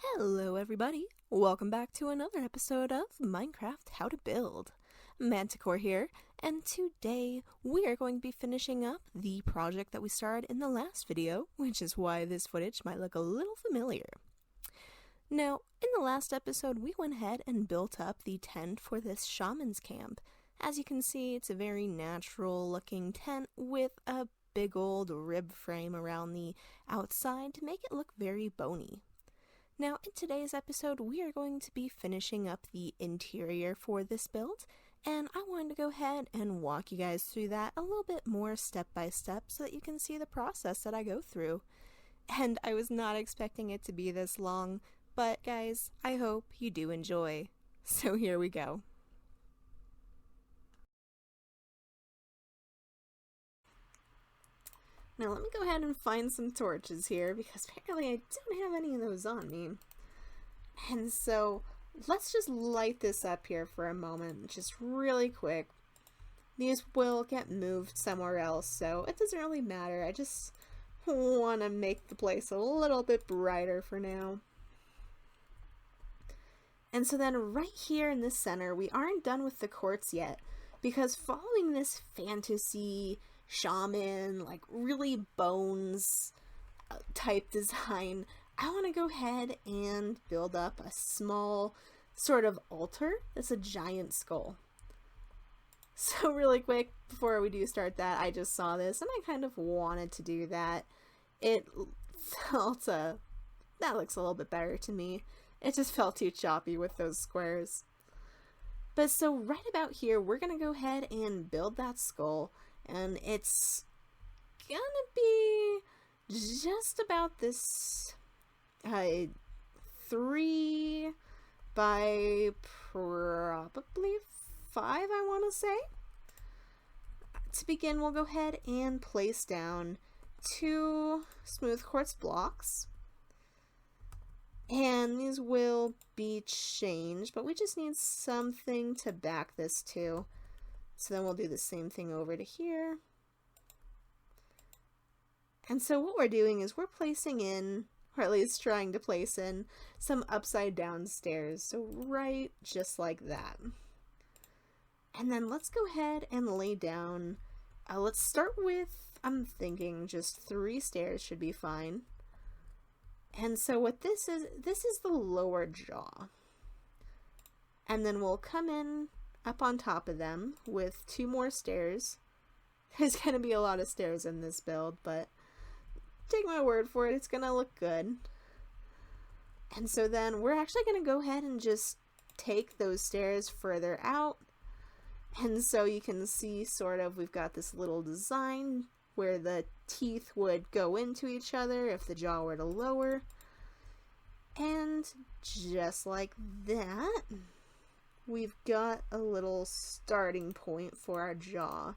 Hello everybody, welcome back to another episode of Minecraft How to Build. Manticore here, and today we are going to be finishing up the project that we started in the last video, which is why this footage might look a little familiar. Now, in the last episode we went ahead and built up the tent for this shaman's camp. As you can see, it's a very natural looking tent with a big old rib frame around the outside to make it look very bony. Now, in today's episode, we are going to be finishing up the interior for this build, and I wanted to go ahead and walk you guys through that a little bit more step by step so that you can see the process that I go through. And I was not expecting it to be this long, but guys, I hope you do enjoy. So here we go. Now let me go ahead and find some torches here because apparently I don't have any of those on me. And so let's just light this up here for a moment, just really quick. These will get moved somewhere else, so it doesn't really matter. I just want to make the place a little bit brighter for now. And so then right here in the center, we aren't done with the quartz yet, because following this fantasy shaman, like really bones type design, I want to go ahead and build up a small sort of altar that's a giant skull. So really quick, before we do start that, I just saw this and I kind of wanted to do that. It felt, that looks a little bit better to me. It just felt too choppy with those squares. But so right about here, we're going to go ahead and build that skull. And it's gonna be just about this 3 by probably 5, I want to say. To begin, we'll go ahead and place down 2 smooth quartz blocks. And these will be changed, but we just need something to back this to. So then we'll do the same thing over to here. And so what we're doing is we're placing in, or at least trying to place in, some upside down stairs. So right just like that. And then let's go ahead and lay down, let's start with, I'm thinking just 3 stairs should be fine. And so what this is the lower jaw. And then we'll come in up on top of them with 2 more stairs. There's going to be a lot of stairs in this build, but take my word for it, it's going to look good. And so then we're actually going to go ahead and just take those stairs further out. And so you can see sort of we've got this little design where the teeth would go into each other if the jaw were to lower. And just like that, we've got a little starting point for our jaw.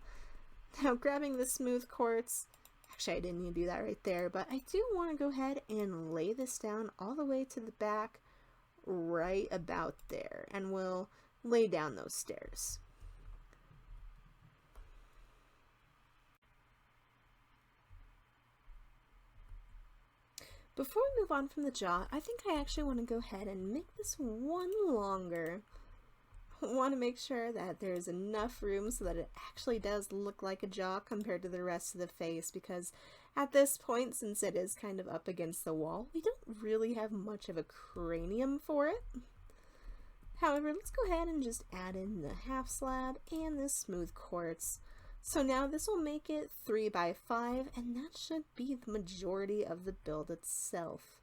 Now grabbing the smooth quartz, actually I didn't need to do that right there, but I do want to go ahead and lay this down all the way to the back right about there, and we'll lay down those stairs. Before we move on from the jaw, I think I actually want to go ahead and make this one longer. Want to make sure that there's enough room so that it actually does look like a jaw compared to the rest of the face, because at this point, since it is kind of up against the wall, we don't really have much of a cranium for it. However, let's go ahead and just add in the half slab and this smooth quartz. So now this will make it 3 by 5, and that should be the majority of the build itself.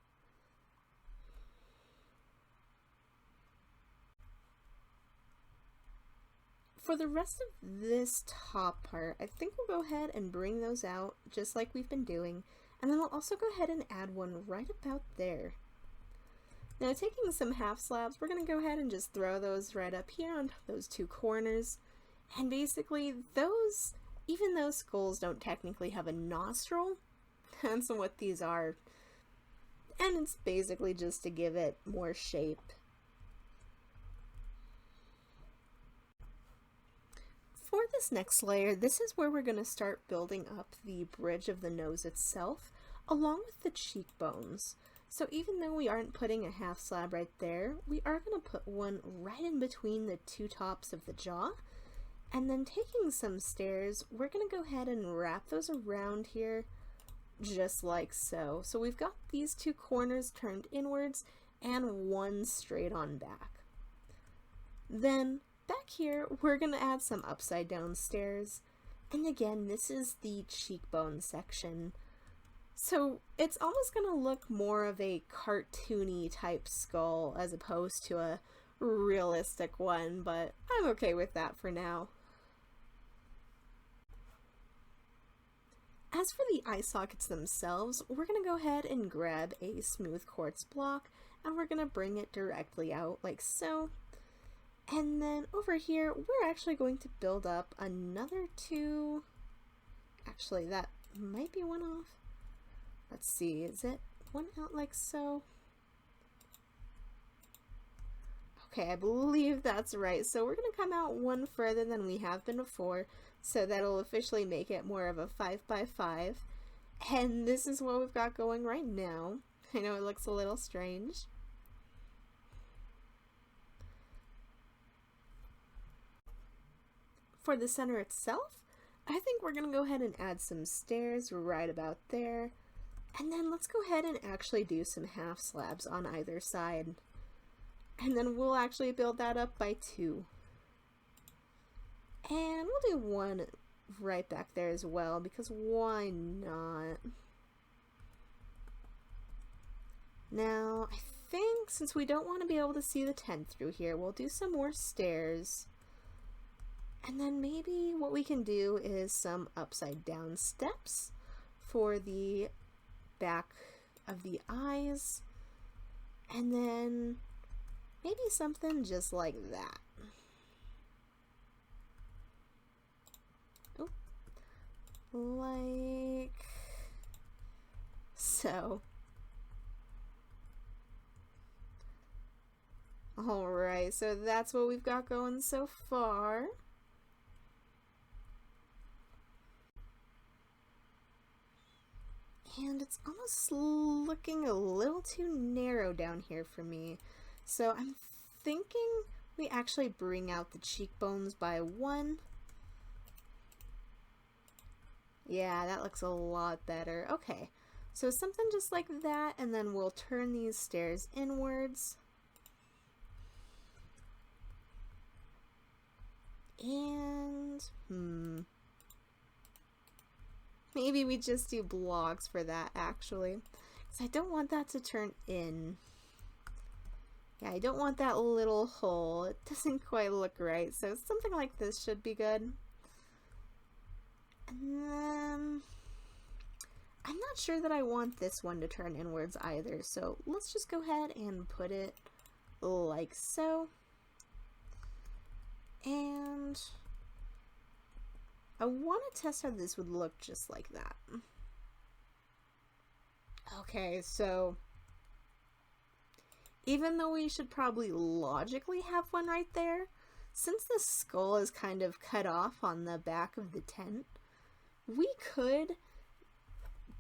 For the rest of this top part, I think we'll go ahead and bring those out just like we've been doing, and then we'll also go ahead and add one right about there. Now taking some half slabs, we're going to go ahead and just throw those right up here on those 2 corners, and basically those, even though skulls don't technically have a nostril, that's what these are, and it's basically just to give it more shape. For this next layer, this is where we're going to start building up the bridge of the nose itself, along with the cheekbones. So even though we aren't putting a half slab right there, we are going to put one right in between the two tops of the jaw. And then taking some stairs, we're going to go ahead and wrap those around here just like so. So we've got these two corners turned inwards and one straight on back. Then back here, we're going to add some upside down stairs. And again, this is the cheekbone section. So it's almost going to look more of a cartoony type skull as opposed to a realistic one, but I'm okay with that for now. As for the eye sockets themselves, we're going to go ahead and grab a smooth quartz block and we're going to bring it directly out like so. And then over here, we're actually going to build up another two. Actually, that might be one off. Let's see, is it one out like so? Okay, I believe that's right. So we're going to come out one further than we have been before, so that'll officially make it more of a 5x5. And this is what we've got going right now. I know it looks a little strange. For the center itself, I think we're going to go ahead and add some stairs right about there. And then let's go ahead and actually do some half slabs on either side. And then we'll actually build that up by 2. And we'll do one right back there as well, because why not? Now, I think since we don't want to be able to see the tent through here, we'll do some more stairs. And then maybe what we can do is some upside down steps for the back of the eyes. And then maybe something just like that. Oh, like so. Alright, so that's what we've got going so far. And it's almost looking a little too narrow down here for me. So I'm thinking we actually bring out the cheekbones by 1. Yeah, that looks a lot better. Okay, so something just like that, and then we'll turn these stairs inwards. And, maybe we just do blocks for that, actually. Because I don't want that to turn in. Yeah, I don't want that little hole. It doesn't quite look right. So something like this should be good. And then I'm not sure that I want this one to turn inwards either. So let's just go ahead and put it like so. And I want to test how this would look just like that. Okay, so even though we should probably logically have one right there, since the skull is kind of cut off on the back of the tent, we could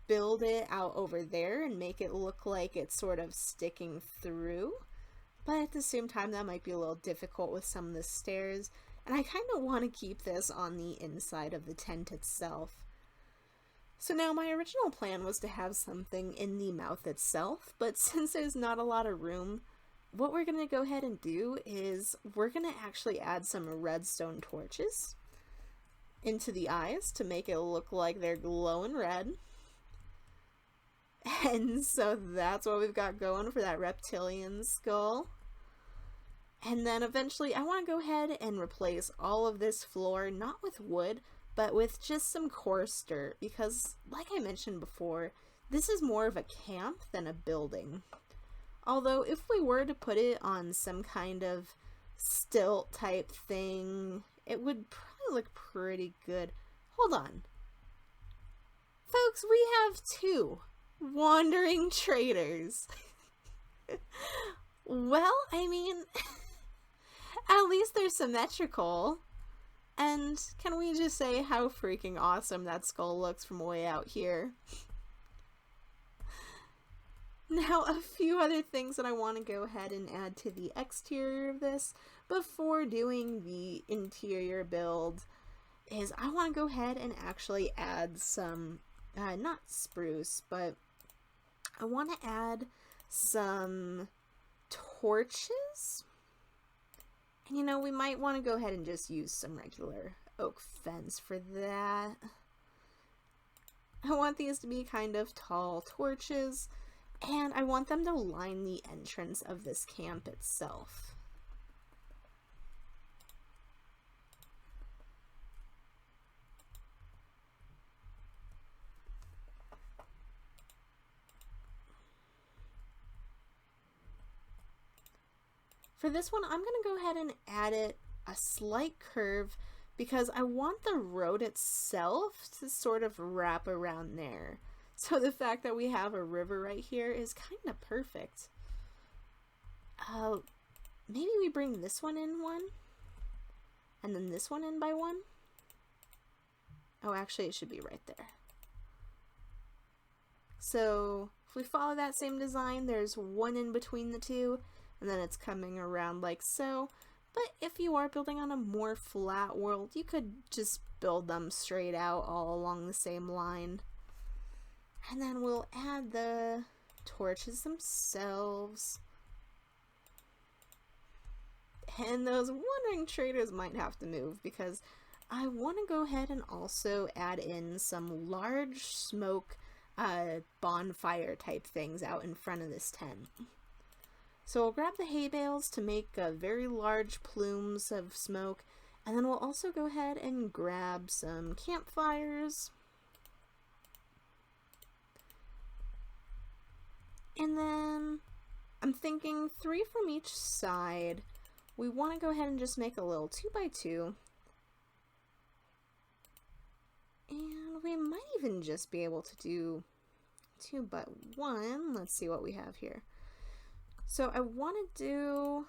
build it out over there and make it look like it's sort of sticking through. But at the same time, that might be a little difficult with some of the stairs, and I kind of want to keep this on the inside of the tent itself. So now my original plan was to have something in the mouth itself, but since there's not a lot of room, what we're going to go ahead and do is we're going to actually add some redstone torches into the eyes to make it look like they're glowing red. And so that's what we've got going for that reptilian skull. And then eventually I want to go ahead and replace all of this floor, not with wood, but with just some coarse dirt, because like I mentioned before, this is more of a camp than a building. Although if we were to put it on some kind of stilt type thing, it would probably look pretty good. Hold on. Folks, we have 2 wandering traders. Well, I mean, at least they're symmetrical. And can we just say how freaking awesome that skull looks from way out here? Now, a few other things that I want to go ahead and add to the exterior of this before doing the interior build is I want to go ahead and actually add some, not spruce, but I want to add some torches. And you know, we might want to go ahead and just use some regular oak fence for that. I want these to be kind of tall torches, and I want them to line the entrance of this camp itself. For this one, I'm going to go ahead and add it a slight curve because I want the road itself to sort of wrap around there. So the fact that we have a river right here is kind of perfect. Maybe we bring this one in one, and then this one in by one. Oh, actually it should be right there. So if we follow that same design, there's one in between the two, and then it's coming around like so. But if you are building on a more flat world, you could just build them straight out all along the same line. And then we'll add the torches themselves. And those wandering traders might have to move because I want to go ahead and also add in some large smoke bonfire type things out in front of this tent. So we'll grab the hay bales to make very large plumes of smoke, and then we'll also go ahead and grab some campfires. And then I'm thinking 3 from each side. We want to go ahead and just make a little 2x2. And we might even just be able to do 2x1. Let's see what we have here. So I want to do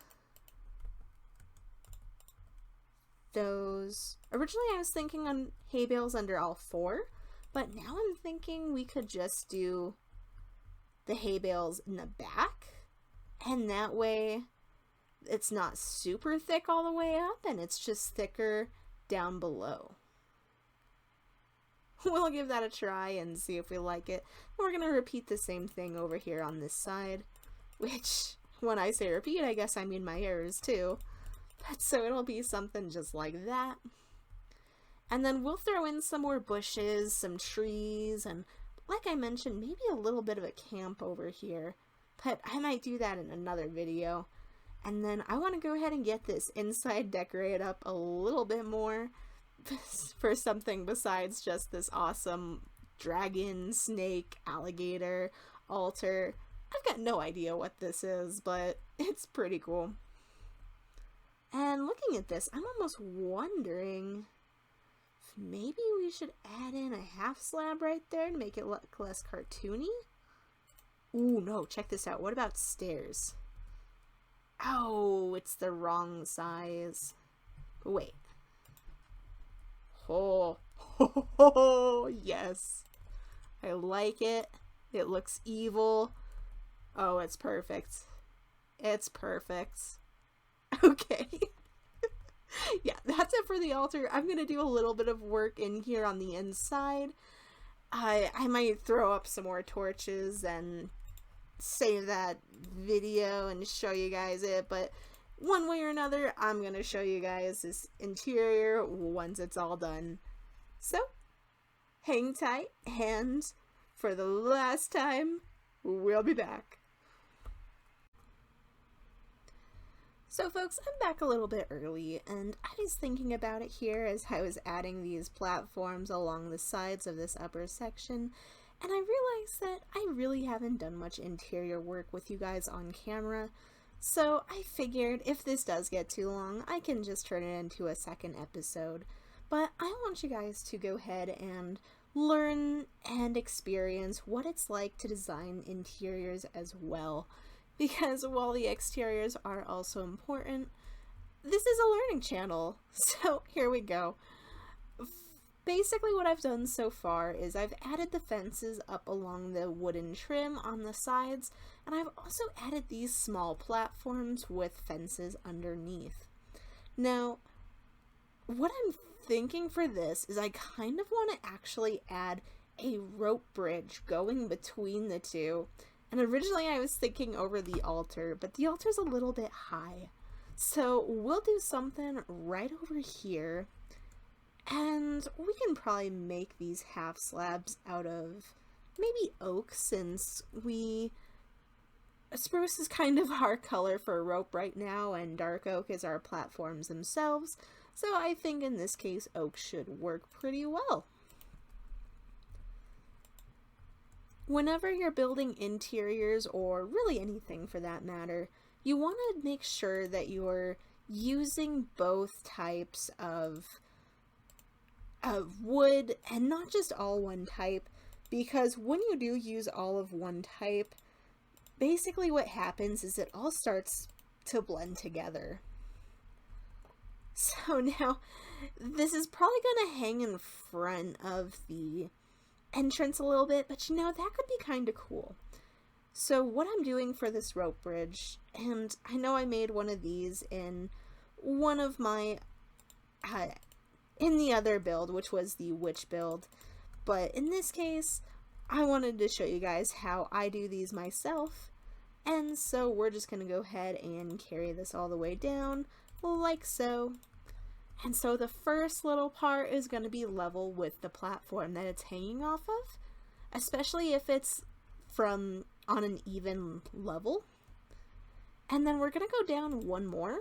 those. Originally I was thinking on hay bales under all 4, but now I'm thinking we could just do the hay bales in the back, and that way it's not super thick all the way up and it's just thicker down below. We'll give that a try and see if we like it. We're going to repeat the same thing over here on this side, which when I say repeat, I guess I mean my errors too. But so it'll be something just like that. And then we'll throw in some more bushes, some trees, and like I mentioned, maybe a little bit of a camp over here. But I might do that in another video. And then I want to go ahead and get this inside decorated up a little bit more for something besides just this awesome dragon, snake, alligator, altar. I've got no idea what this is, but it's pretty cool. And looking at this, I'm almost wondering if maybe we should add in a half slab right there to make it look less cartoony. Ooh, no, check this out. What about stairs? Oh, it's the wrong size. Wait. Oh, yes. I like it. It looks evil. Oh, it's perfect. It's perfect. Okay. Yeah, that's it for the altar. I'm going to do a little bit of work in here on the inside. I might throw up some more torches and save that video and show you guys it, but one way or another, I'm going to show you guys this interior once it's all done. So, hang tight, and for the last time, we'll be back. So folks, I'm back a little bit early, and I was thinking about it here as I was adding these platforms along the sides of this upper section, and I realized that I really haven't done much interior work with you guys on camera, so I figured if this does get too long, I can just turn it into a second episode. But I want you guys to go ahead and learn and experience what it's like to design interiors as well. Because while the exteriors are also important, this is a learning channel. So here we go. basically what I've done so far is I've added the fences up along the wooden trim on the sides, and I've also added these small platforms with fences underneath. Now, what I'm thinking for this is I kind of want to actually add a rope bridge going between the two. And originally I was thinking over the altar, but the altar's a little bit high. So we'll do something right over here. And we can probably make these half slabs out of maybe oak, since spruce is kind of our color for rope right now, and dark oak is our platforms themselves. So I think in this case oak should work pretty well. Whenever you're building interiors, or really anything for that matter, you want to make sure that you're using both types of wood, and not just all one type, because when you do use all of one type, basically what happens is it all starts to blend together. So now, this is probably going to hang in front of the entrance a little bit, but you know, that could be kind of cool. So what I'm doing for this rope bridge, and I know I made one of these in one of my, in the other build, which was the witch build, but in this case, I wanted to show you guys how I do these myself, and so we're just going to go ahead and carry this all the way down, like so. And so the first little part is going to be level with the platform that it's hanging off of, especially if it's on an even level. And then we're going to go down one more.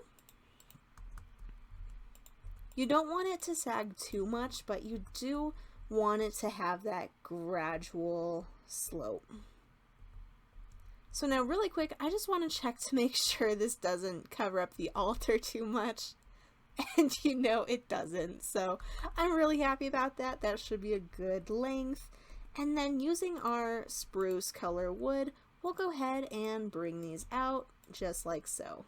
You don't want it to sag too much, but you do want it to have that gradual slope. So now really quick, I just want to check to make sure this doesn't cover up the altar too much. And you know it doesn't, so I'm really happy about that. That should be a good length. And then using our spruce color wood, we'll go ahead and bring these out just like so.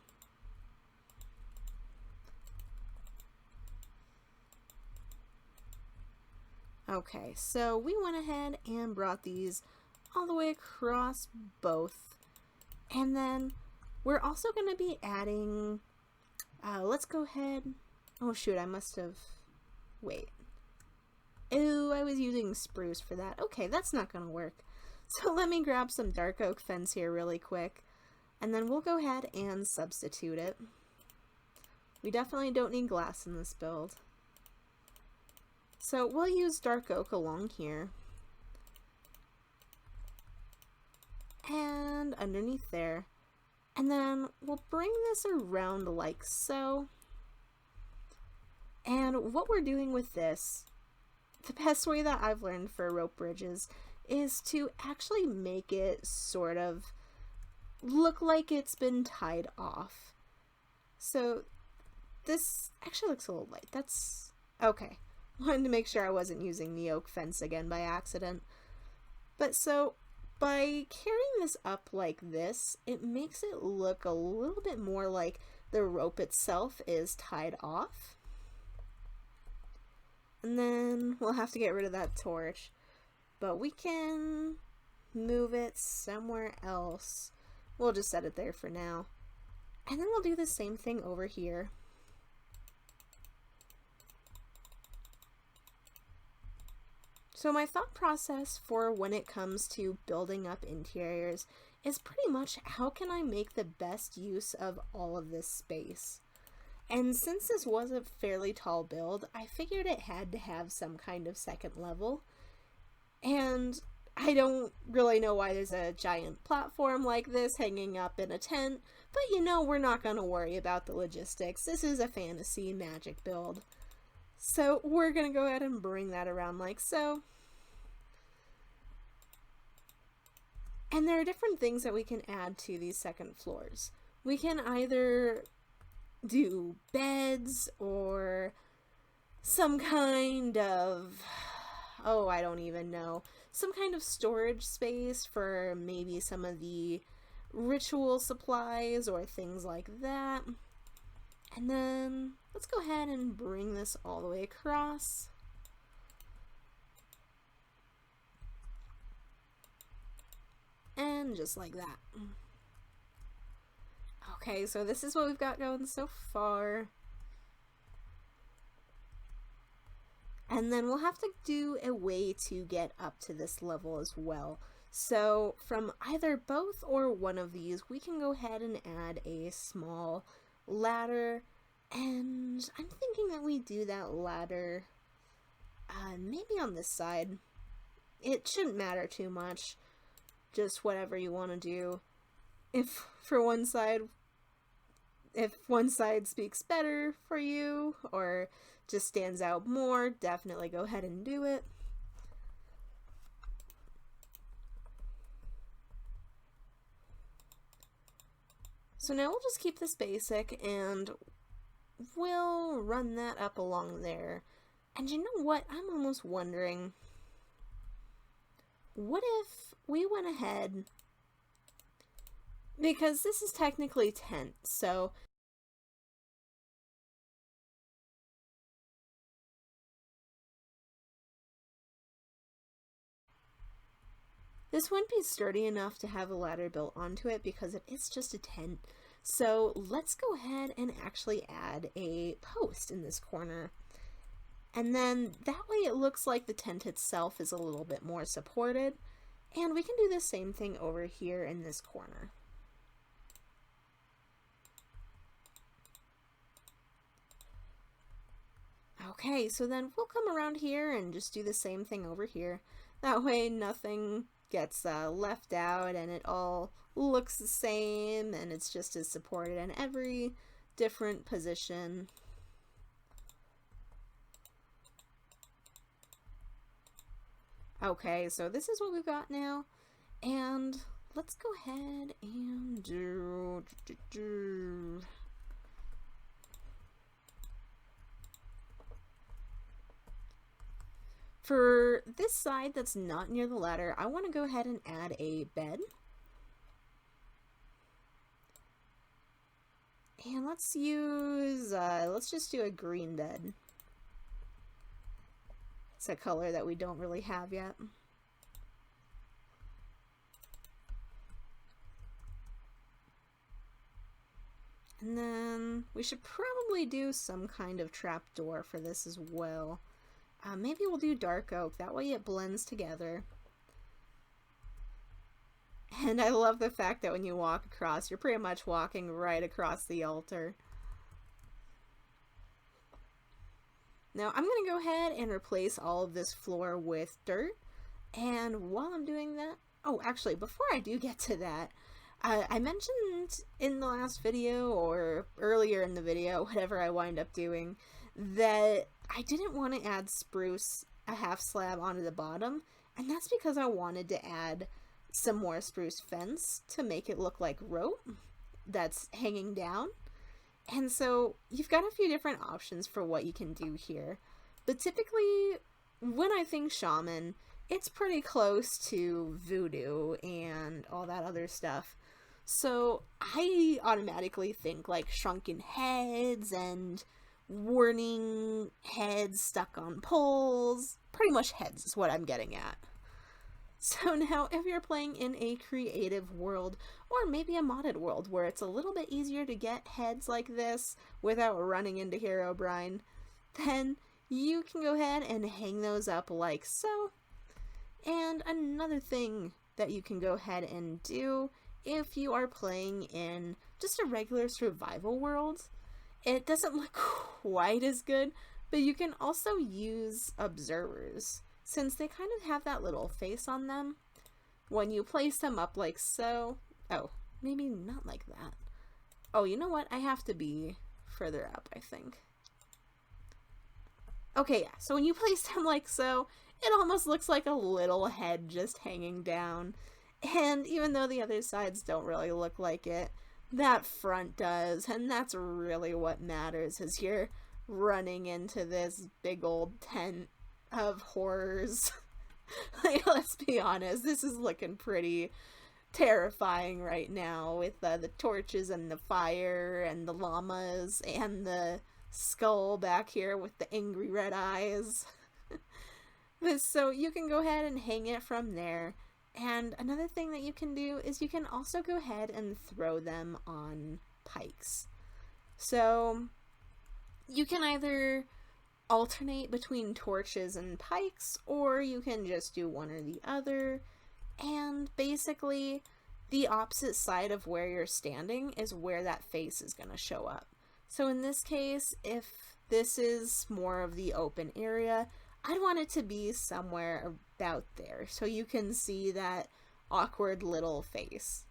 Okay, so we went ahead and brought these all the way across both. And then we're also going to be adding, let's go ahead, oh shoot, I must have, wait. Oh, I was using spruce for that. Okay, that's not going to work. So let me grab some dark oak fence here really quick, and then we'll go ahead and substitute it. We definitely don't need glass in this build. So we'll use dark oak along here. And underneath there. And then we'll bring this around like so. And what we're doing with this, the best way that I've learned for rope bridges is to actually make it sort of look like it's been tied off. So this actually looks a little light. That's okay. Wanted to make sure I wasn't using the oak fence again by accident. But so by carrying this up like this, it makes it look a little bit more like the rope itself is tied off. And then we'll have to get rid of that torch, but we can move it somewhere else. We'll just set it there for now. And then we'll do the same thing over here. So my thought process for when it comes to building up interiors is pretty much how can I make the best use of all of this space. And since this was a fairly tall build, I figured it had to have some kind of second level. And I don't really know why there's a giant platform like this hanging up in a tent, but you know, we're not going to worry about the logistics. This is a fantasy magic build. So we're going to go ahead and bring that around like so. And there are different things that we can add to these second floors. We can either do beds or some kind of, oh, I don't even know, some kind of storage space for maybe some of the ritual supplies or things like that. And then let's go ahead and bring this all the way across. And just like that. Okay, so this is what we've got going so far. And then we'll have to do a way to get up to this level as well. So from either both or one of these, we can go ahead and add a small ladder. And I'm thinking that we do that ladder maybe on this side. It shouldn't matter too much. Just whatever you want to do. If one side speaks better for you or just stands out more, definitely go ahead and do it. So now we'll just keep this basic and we'll run that up along there. And you know what? I'm almost wondering, what if we went ahead, because this is technically tent, so this wouldn't be sturdy enough to have a ladder built onto it because it is just a tent. So let's go ahead and actually add a post in this corner. And then that way it looks like the tent itself is a little bit more supported. And we can do the same thing over here in this corner. Okay, so then we'll come around here and just do the same thing over here. That way nothing gets left out and it all looks the same and it's just as supported in every different position. Okay, so this is what we've got now, and let's go ahead and do for this side that's not near the ladder, I want to go ahead and add a bed. And let's use, let's just do a green bed. It's a color that we don't really have yet. And then we should probably do some kind of trapdoor for this as well. Maybe we'll do dark oak, that way it blends together. And I love the fact that when you walk across, you're pretty much walking right across the altar. Now I'm going to go ahead and replace all of this floor with dirt. And while I'm doing that, oh, actually, before I do get to that, I mentioned in the last video or earlier in the video, whatever I wind up doing, that I didn't want to add spruce, a half slab onto the bottom. And that's because I wanted to add some more spruce fence to make it look like rope that's hanging down. And so you've got a few different options for what you can do here. But typically, when I think shaman, it's pretty close to voodoo and all that other stuff. So I automatically think like shrunken heads and warning heads stuck on poles. Pretty much heads is what I'm getting at. So now if you're playing in a creative world or maybe a modded world where it's a little bit easier to get heads like this without running into Herobrine, then you can go ahead and hang those up like so. And another thing that you can go ahead and do if you are playing in just a regular survival world, it doesn't look quite as good, but you can also use observers. Since they kind of have that little face on them, when you place them up like so, oh, maybe not like that. Oh, you know what? I have to be further up, I think. Okay, yeah, so when you place them like so, it almost looks like a little head just hanging down. And even though the other sides don't really look like it, that front does, and that's really what matters as you're running into this big old tent of horrors. Like, let's be honest, this is looking pretty terrifying right now with the torches and the fire and the llamas and the skull back here with the angry red eyes. So you can go ahead and hang it from there, And another thing that you can do is you can also go ahead and throw them on pikes. So you can either alternate between torches and pikes, or you can just do one or the other. And basically, the opposite side of where you're standing is where that face is going to show up. So in this case, if this is more of the open area, I'd want it to be somewhere about there so you can see that awkward little face.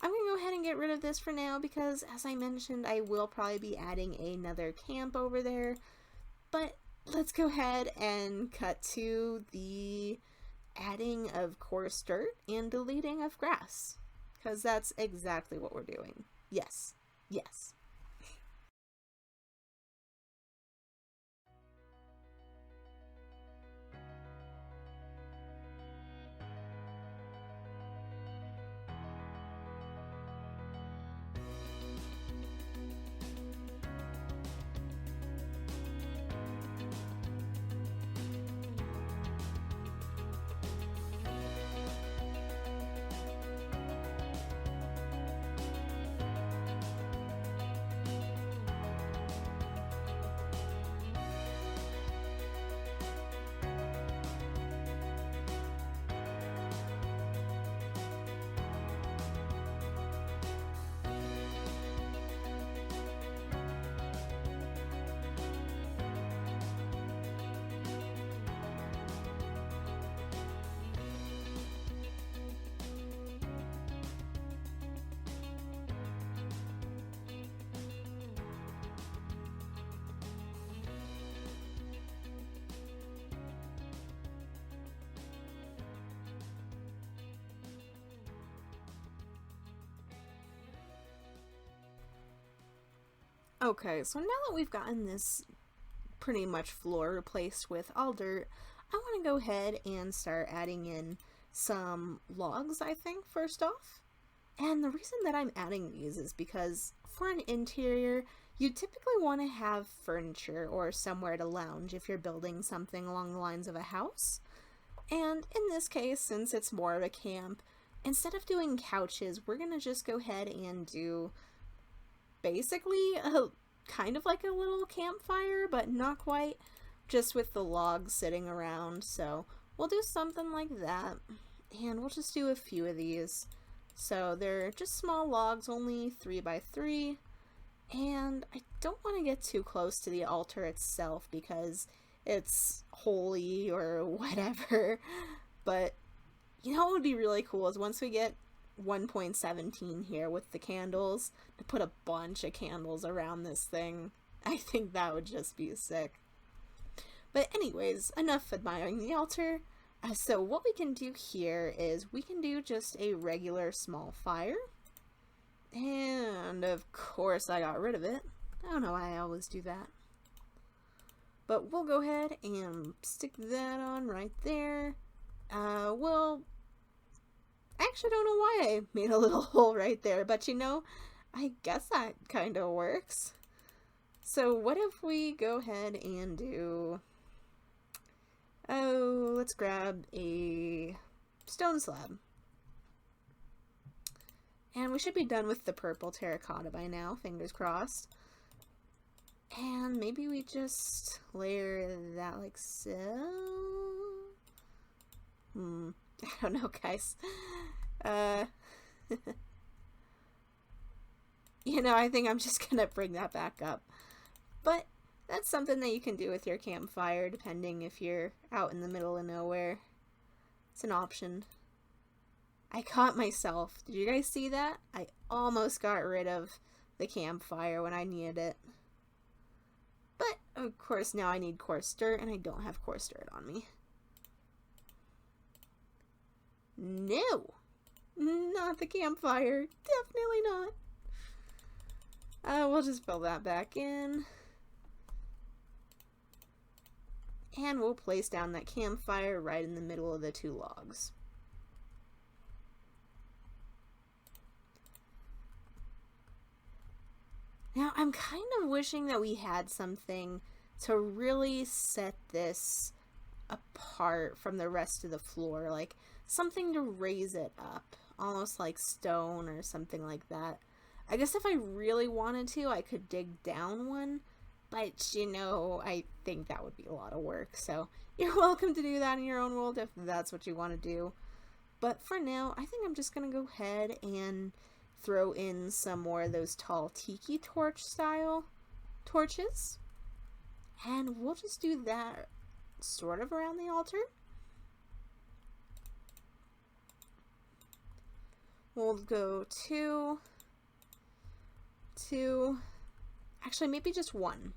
I'm going to go ahead and get rid of this for now because, as I mentioned, I will probably be adding another camp over there. But let's go ahead and cut to the adding of coarse dirt and deleting of grass, because that's exactly what we're doing. Yes, yes. Okay, so now that we've gotten this pretty much floor replaced with all dirt, I want to go ahead and start adding in some logs, I think, first off. And the reason that I'm adding these is because for an interior, you typically want to have furniture or somewhere to lounge if you're building something along the lines of a house. And in this case, since it's more of a camp, instead of doing couches, we're going to just go ahead and do basically a kind of like a little campfire, but not quite, just with the logs sitting around. So we'll do something like that, and we'll just do a few of these. So they're just small logs, only 3 by 3, and I don't want to get too close to the altar itself because it's holy or whatever. But you know what would be really cool is once we get 1.17 here with the candles, to put a bunch of candles around this thing. I think that would just be sick. But anyways, enough admiring the altar. So what we can do here is we can do just a regular small fire. And of course I got rid of it. I don't know why I always do that. But we'll go ahead and stick that on right there. Well, I actually don't know why I made a little hole right there, but you know, I guess that kind of works. So what if we go ahead and do, oh, let's grab a stone slab. And we should be done with the purple terracotta by now, fingers crossed. And maybe we just layer that like so. I don't know, guys. You know, I think I'm just gonna bring that back up. But that's something that you can do with your campfire, depending if you're out in the middle of nowhere. It's an option. I caught myself. Did you guys see that? I almost got rid of the campfire when I needed it. But, of course, now I need coarse dirt, and I don't have coarse dirt on me. No! Not the campfire. Definitely not. We'll just fill that back in. And we'll place down that campfire right in the middle of the 2 logs. Now, I'm kind of wishing that we had something to really set this apart from the rest of the floor. Like, something to raise it up, almost like stone or something like that. I guess if I really wanted to, I could dig down one, but you know, I think that would be a lot of work, so you're welcome to do that in your own world if that's what you want to do. But for now, I think I'm just going to go ahead and throw in some more of those tall tiki torch style torches. And we'll just do that sort of around the altar. We'll go two, actually maybe just one.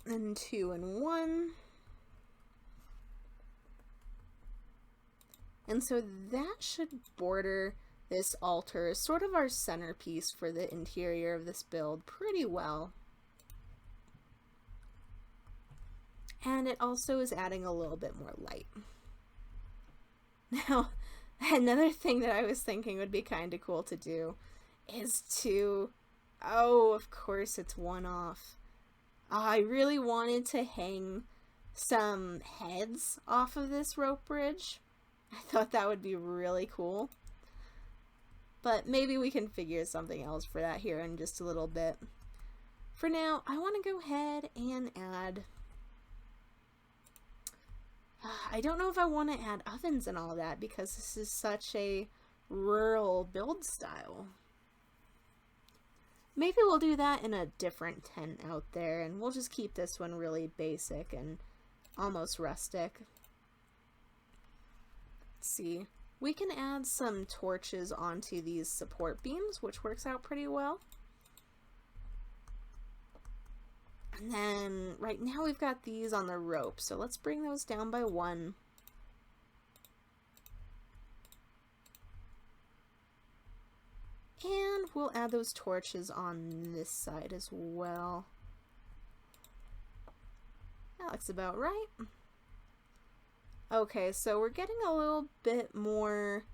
And 2 and 1. And so that should border this altar, sort of our centerpiece for the interior of this build, pretty well. And it also is adding a little bit more light. Now, another thing that I was thinking would be kind of cool to do is to, oh, of course it's one off. I really wanted to hang some heads off of this rope bridge. I thought that would be really cool. But maybe we can figure something else for that here in just a little bit. For now, I want to go ahead and add... I don't know if I want to add ovens and all that because this is such a rural build style. Maybe we'll do that in a different tent out there, and we'll just keep this one really basic and almost rustic. Let's see. We can add some torches onto these support beams, which works out pretty well. And then right now we've got these on the rope, so let's bring those down by 1. And we'll add those torches on this side as well. That looks about right. Okay, so we're getting a little bit more...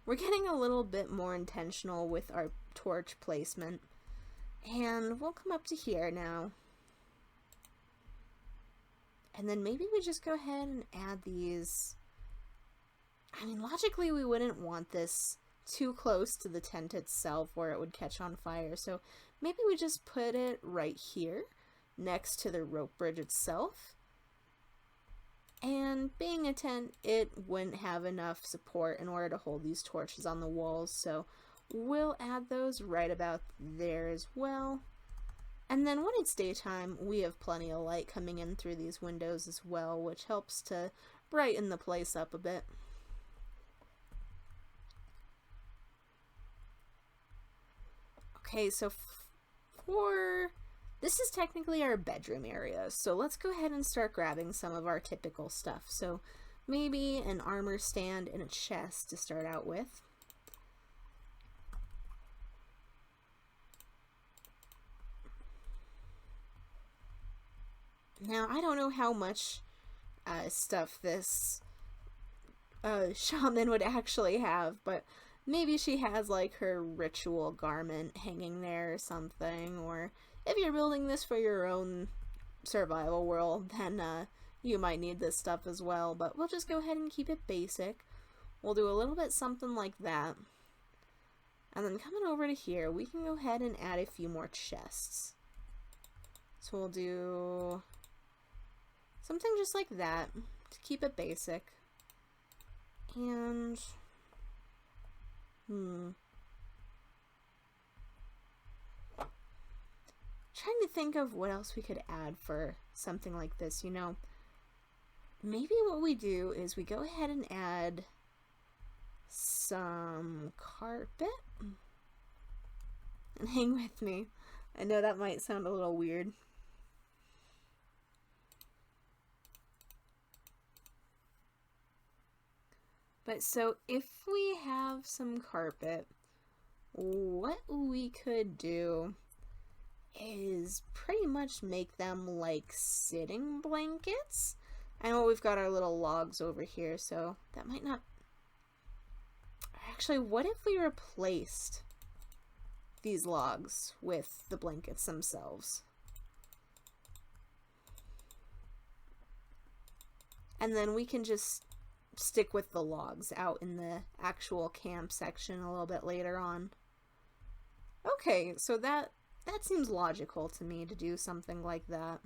We're getting a little bit more intentional with our torch placement. And we'll come up to here now. And then maybe we just go ahead and add these... I mean, logically we wouldn't want this too close to the tent itself where it would catch on fire, so maybe we just put it right here next to the rope bridge itself. And being a tent, it wouldn't have enough support in order to hold these torches on the walls, so we'll add those right about there as well. And then when it's daytime, we have plenty of light coming in through these windows as well, which helps to brighten the place up a bit. Okay, so this is technically our bedroom area, so let's go ahead and start grabbing some of our typical stuff. So maybe an armor stand and a chest to start out with. Now, I don't know how much stuff this shaman would actually have, but maybe she has like her ritual garment hanging there or something, or if you're building this for your own survival world, then you might need this stuff as well, but we'll just go ahead and keep it basic. We'll do a little bit something like that. And then coming over to here, we can go ahead and add a few more chests. So we'll do something just like that to keep it basic. And trying to think of what else we could add for something like this, you know. Maybe what we do is we go ahead and add some carpet. And hang with me. I know that might sound a little weird. But so if we have some carpet, what we could do is pretty much make them like sitting blankets. I know we've got our little logs over here, so that might not... Actually, what if we replaced these logs with the blankets themselves. And then we can just stick with the logs out in the actual camp section a little bit later on. Okay, so that seems logical to me to do something like that.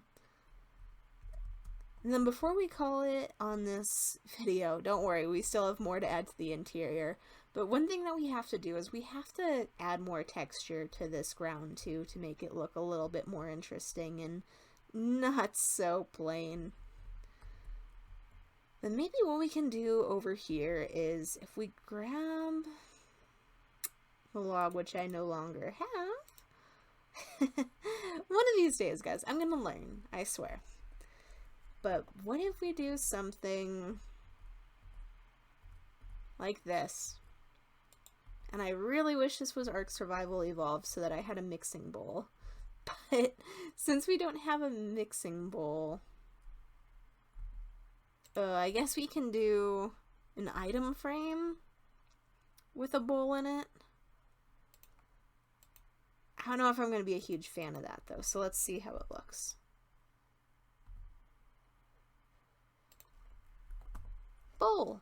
And then before we call it on this video, don't worry, we still have more to add to the interior. But one thing that we have to do is we have to add more texture to this ground too, to make it look a little bit more interesting and not so plain. Then maybe what we can do over here is if we grab the log, which I no longer have. One of these days, guys, I'm gonna learn, I swear. But what if we do something like this? And I really wish this was Ark Survival Evolved so that I had a mixing bowl. But since we don't have a mixing bowl, I guess we can do an item frame with a bowl in it. I don't know if I'm going to be a huge fan of that though, so let's see how it looks. Bowl.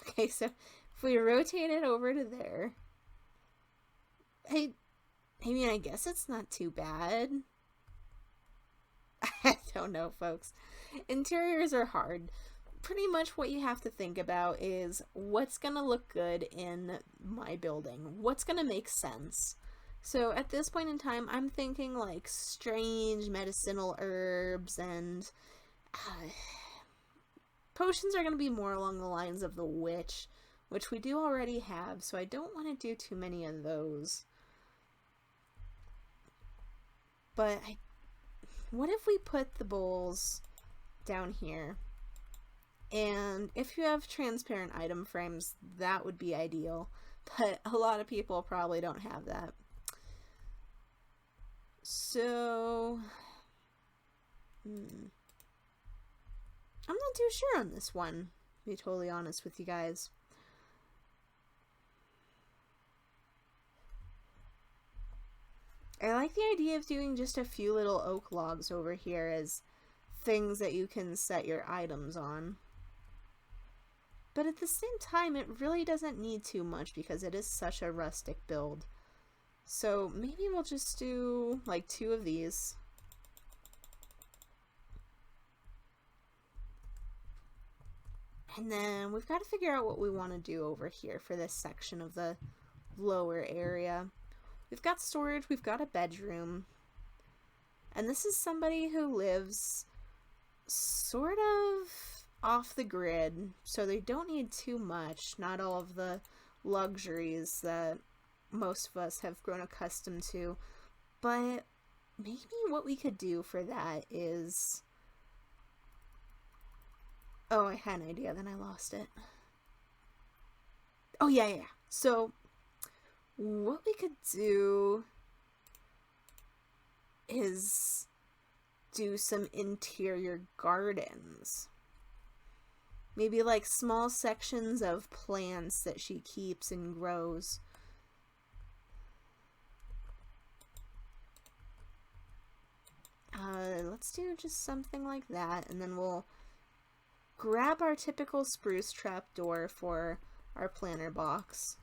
Okay, so if we rotate it over to there, I mean, I guess it's not too bad. I don't know, folks. Interiors are hard. Pretty much what you have to think about is what's gonna look good in my building. What's gonna make sense. So at this point in time, I'm thinking like strange medicinal herbs and potions are gonna be more along the lines of the witch, which we do already have, so I don't want to do too many of those. But what if we put the bowls down here? And if you have transparent item frames, that would be ideal. But a lot of people probably don't have that. So, I'm not too sure on this one, to be totally honest with you guys. I like the idea of doing just a few little oak logs over here as things that you can set your items on. But at the same time, it really doesn't need too much because it is such a rustic build. So maybe we'll just do like 2 of these. And then we've got to figure out what we want to do over here for this section of the lower area. We've got storage, we've got a bedroom. And this is somebody who lives sort of off the grid, so they don't need too much, not all of the luxuries that most of us have grown accustomed to. But maybe what we could do for that is... Oh, I had an idea, then I lost it. Oh, yeah. So, what we could do is do some interior gardens. Maybe like small sections of plants that she keeps and grows. Let's do just something like that, and then we'll grab our typical spruce trapdoor for our planter box.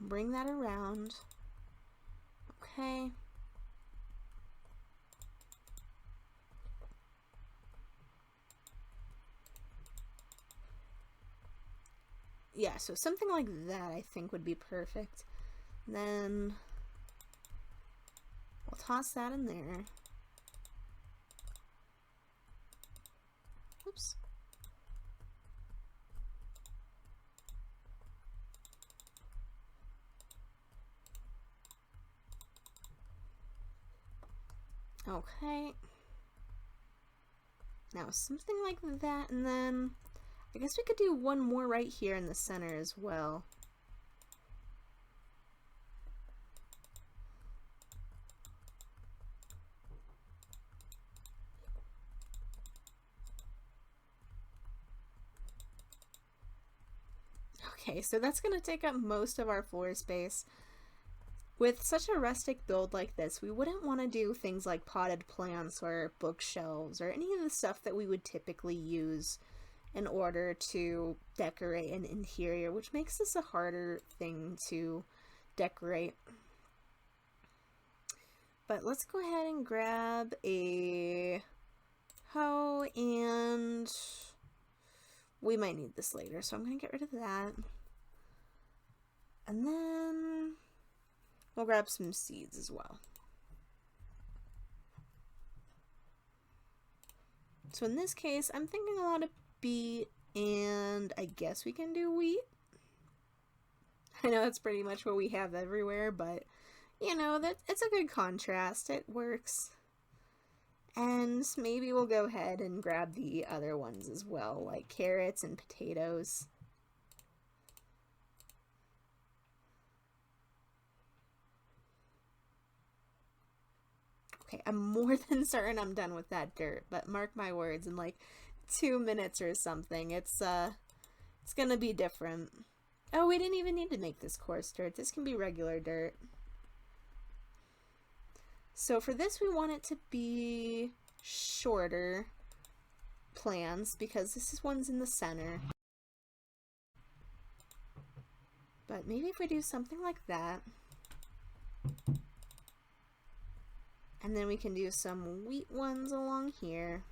Bring that around. Okay. Yeah, so something like that I think would be perfect. Then we'll toss that in there. Oops. Okay. Now something like that, and then I guess we could do one more right here in the center as well. Okay, so that's going to take up most of our floor space. With such a rustic build like this, we wouldn't want to do things like potted plants or bookshelves or any of the stuff that we would typically use in order to decorate an interior, which makes this a harder thing to decorate. But let's go ahead and grab a hoe, and we might need this later, so I'm going to get rid of that. And then we'll grab some seeds as well. So in this case, I'm thinking a lot of beet, and I guess we can do wheat. I know that's pretty much what we have everywhere, but you know, that it's a good contrast. It works. And maybe we'll go ahead and grab the other ones as well, like carrots and potatoes. Okay, I'm more than certain I'm done with that dirt, but mark my words, in like 2 minutes or something, it's gonna be different. Oh, we didn't even need to make this coarse dirt. This can be regular dirt. So for this, we want it to be shorter plants because this one's in the center. But maybe if we do something like that, and then we can do some wheat ones along here.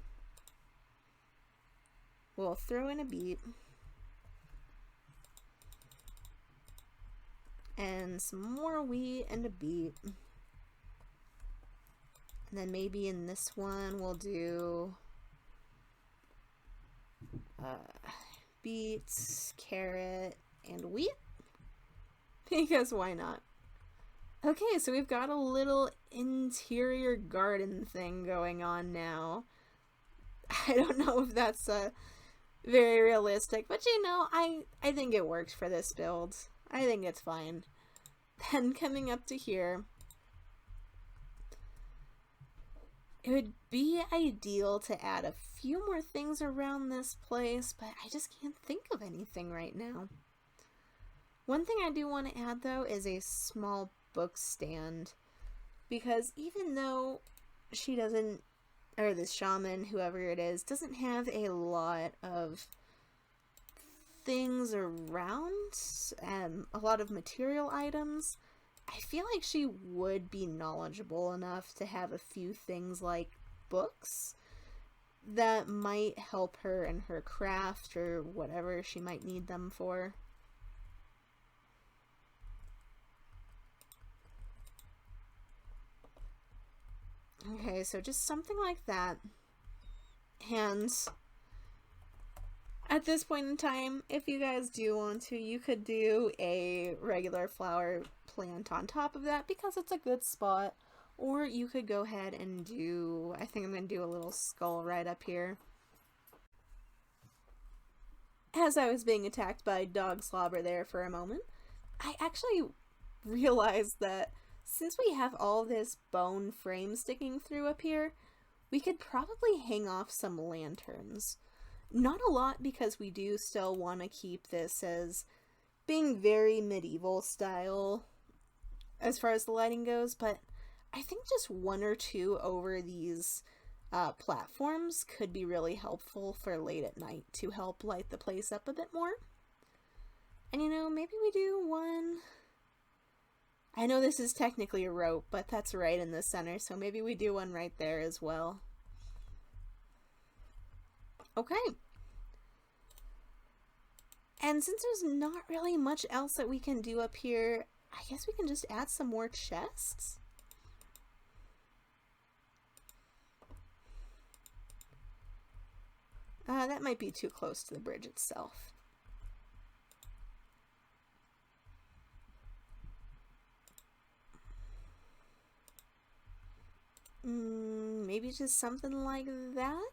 We'll throw in a beet. And some more wheat and a beet. And then maybe in this one we'll do beets, carrot, and wheat. Because why not? Okay, so we've got a little interior garden thing going on now. I don't know if that's very realistic, but you know, I think it works for this build. I think it's fine. Then coming up to here, it would be ideal to add a few more things around this place, but I just can't think of anything right now. One thing I do want to add though is a small book stand, because even though she doesn't, or this shaman, whoever it is, doesn't have a lot of things around, a lot of material items, I feel like she would be knowledgeable enough to have a few things like books that might help her in her craft or whatever she might need them for. Okay, so just something like that. And at this point in time, if you guys do want to, you could do a regular flower plant on top of that because it's a good spot. Or you could go ahead and do, I think I'm going to do a little skull right up here. As I was being attacked by dog slobber there for a moment, I actually realized that since we have all this bone frame sticking through up here, we could probably hang off some lanterns. Not a lot, because we do still want to keep this as being very medieval style as far as the lighting goes, but I think just one or two over these platforms could be really helpful for late at night to help light the place up a bit more. And you know, maybe we do one. I know this is technically a rope, but that's right in the center, so maybe we do one right there as well. Okay. And since there's not really much else that we can do up here, I guess we can just add some more chests. That might be too close to the bridge itself. Maybe just something like that?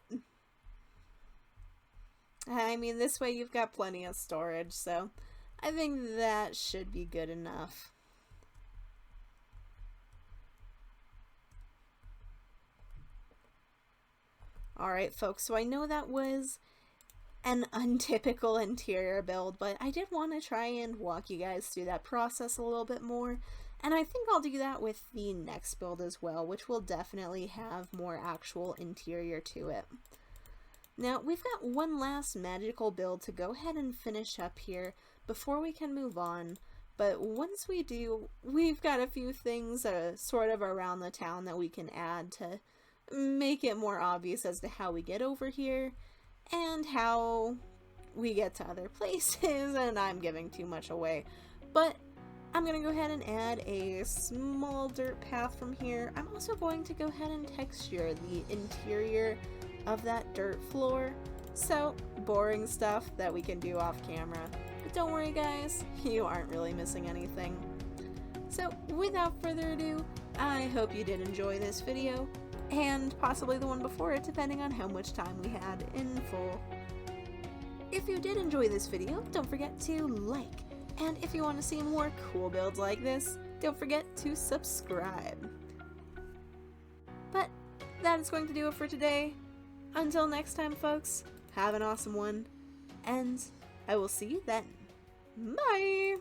I mean, this way you've got plenty of storage, so I think that should be good enough. Alright, folks, so I know that was an untypical interior build, but I did want to try and walk you guys through that process a little bit more, and I think I'll do that with the next build as well, which will definitely have more actual interior to it. Now, we've got one last magical build to go ahead and finish up here before we can move on, but once we do, we've got a few things sort of around the town that we can add to make it more obvious as to how we get over here and how we get to other places, and I'm giving too much away. But I'm going to go ahead and add a small dirt path from here. I'm also going to go ahead and texture the interior of that dirt floor. So, boring stuff that we can do off camera. But don't worry guys, you aren't really missing anything. So, without further ado, I hope you did enjoy this video, and possibly the one before it, depending on how much time we had in full. If you did enjoy this video, don't forget to like, and if you want to see more cool builds like this, don't forget to subscribe. But that is going to do it for today. Until next time, folks, have an awesome one, and I will see you then. Bye!